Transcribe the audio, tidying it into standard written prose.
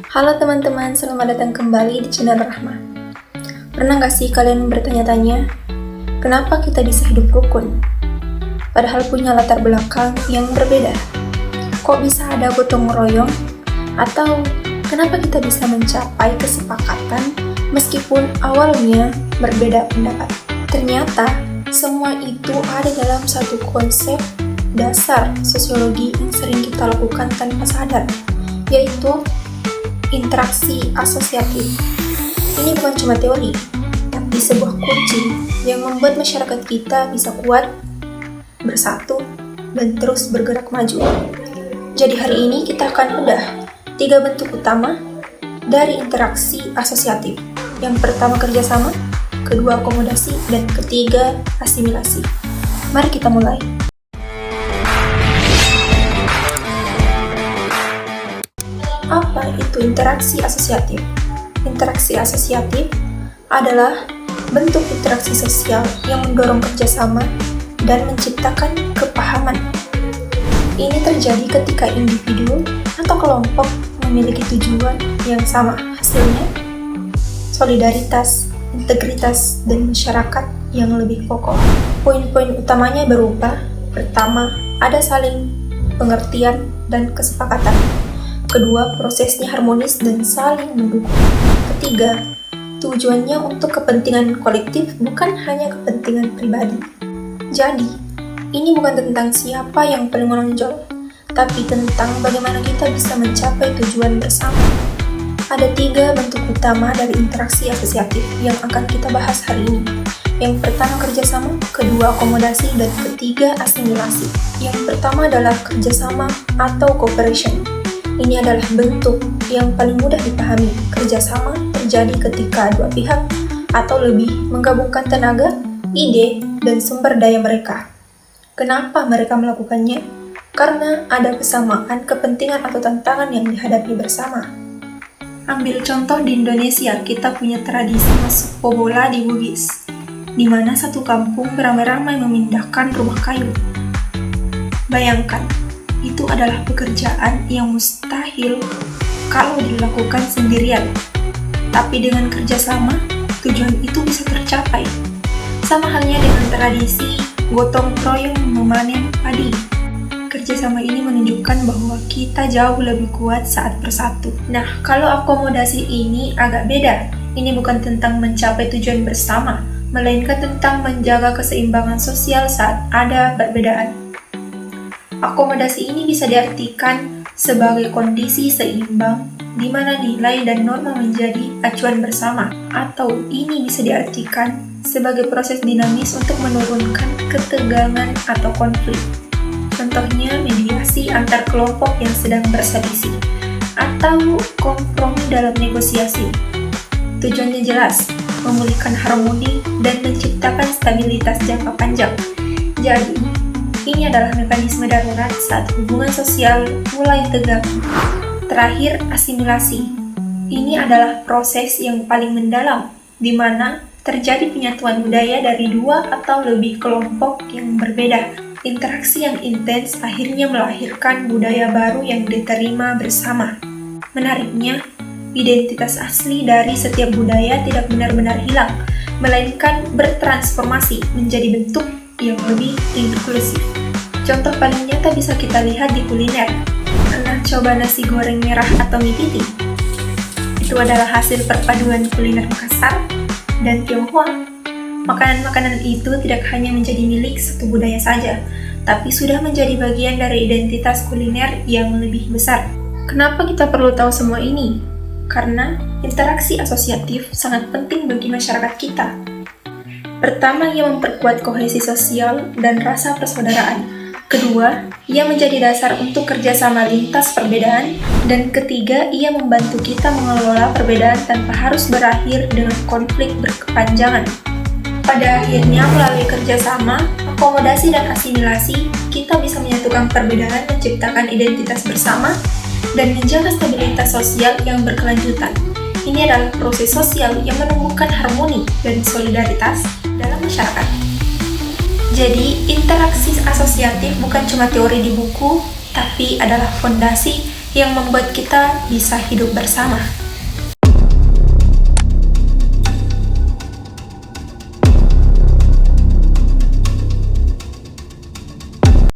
Halo teman-teman, selamat datang kembali di channel Rahma. Pernah gak sih kalian bertanya-tanya, kenapa kita bisa hidup rukun? Padahal punya latar belakang yang berbeda. Kok bisa ada gotong royong? Atau kenapa kita bisa mencapai kesepakatan meskipun awalnya berbeda pendapat? Ternyata semua itu ada dalam satu konsep dasar sosiologi yang sering kita lakukan tanpa sadar, yaitu interaksi asosiatif. Ini bukan cuma teori, tapi sebuah kunci yang membuat masyarakat kita bisa kuat, bersatu, dan terus bergerak maju. Jadi hari ini kita akan bedah 3 bentuk utama dari interaksi asosiatif. Yang pertama kerjasama, kedua akomodasi, dan ketiga asimilasi. Mari kita mulai. Apa itu interaksi asosiatif? Interaksi asosiatif adalah bentuk interaksi sosial yang mendorong kerjasama dan menciptakan kepahaman. Ini terjadi ketika individu atau kelompok memiliki tujuan yang sama. Hasilnya, solidaritas, integritas, dan masyarakat yang lebih kokoh. Poin-poin utamanya berupa: pertama, ada saling pengertian dan kesepakatan. Kedua, prosesnya harmonis dan saling mendukung. Ketiga, tujuannya untuk kepentingan kolektif, bukan hanya kepentingan pribadi. Jadi, ini bukan tentang siapa yang paling menonjol, tapi tentang bagaimana kita bisa mencapai tujuan bersama. Ada 3 bentuk utama dari interaksi asosiatif yang akan kita bahas hari ini. Yang pertama kerjasama, kedua akomodasi, dan ketiga asimilasi. Yang pertama adalah kerjasama atau cooperation. Ini adalah bentuk yang paling mudah dipahami. Kerjasama terjadi ketika dua pihak atau lebih menggabungkan tenaga, ide, dan sumber daya mereka. Kenapa mereka melakukannya? Karena ada kesamaan kepentingan atau tantangan yang dihadapi bersama. Ambil contoh di Indonesia, kita punya tradisi masuk bobola di Bugis, di mana satu kampung beramai-ramai memindahkan rumah kayu. Bayangkan, itu adalah pekerjaan yang mustahil kalau dilakukan sendirian. Tapi dengan kerjasama, tujuan itu bisa tercapai. Sama halnya dengan tradisi gotong royong memanen padi. Kerjasama ini menunjukkan bahwa kita jauh lebih kuat saat bersatu. Nah, kalau akomodasi ini agak beda. Ini bukan tentang mencapai tujuan bersama, melainkan tentang menjaga keseimbangan sosial saat ada perbedaan. Akomodasi ini bisa diartikan sebagai kondisi seimbang di mana nilai dan norma menjadi acuan bersama, atau ini bisa diartikan sebagai proses dinamis untuk menurunkan ketegangan atau konflik. Contohnya mediasi antar kelompok yang sedang berselisih, atau kompromi dalam negosiasi. Tujuannya jelas, memulihkan harmoni dan menciptakan stabilitas jangka panjang. Jadi, ini adalah mekanisme darurat saat hubungan sosial mulai tegang. Terakhir, asimilasi. Ini adalah proses yang paling mendalam, di mana terjadi penyatuan budaya dari 2 atau lebih kelompok yang berbeda. Interaksi yang intens akhirnya melahirkan budaya baru yang diterima bersama. Menariknya, identitas asli dari setiap budaya tidak benar-benar hilang, melainkan bertransformasi menjadi bentuk yang lebih inklusif. Contoh paling nyata bisa kita lihat di kuliner. Pernah coba nasi goreng merah atau mie titi? Itu adalah hasil perpaduan kuliner Makassar dan Tionghoa. Makanan-makanan itu tidak hanya menjadi milik satu budaya saja, tapi sudah menjadi bagian dari identitas kuliner yang lebih besar. Kenapa kita perlu tahu semua ini? Karena interaksi asosiatif sangat penting bagi masyarakat kita. Pertama, ia memperkuat kohesi sosial dan rasa persaudaraan. Kedua, ia menjadi dasar untuk kerjasama lintas perbedaan. Dan ketiga, ia membantu kita mengelola perbedaan tanpa harus berakhir dengan konflik berkepanjangan. Pada akhirnya, melalui kerjasama, akomodasi, dan asimilasi, kita bisa menyatukan perbedaan, menciptakan identitas bersama, dan menjaga stabilitas sosial yang berkelanjutan. Ini adalah proses sosial yang menumbuhkan harmoni dan solidaritas dalam masyarakat. Jadi, interaksi asosiatif bukan cuma teori di buku, tapi adalah fondasi yang membuat kita bisa hidup bersama.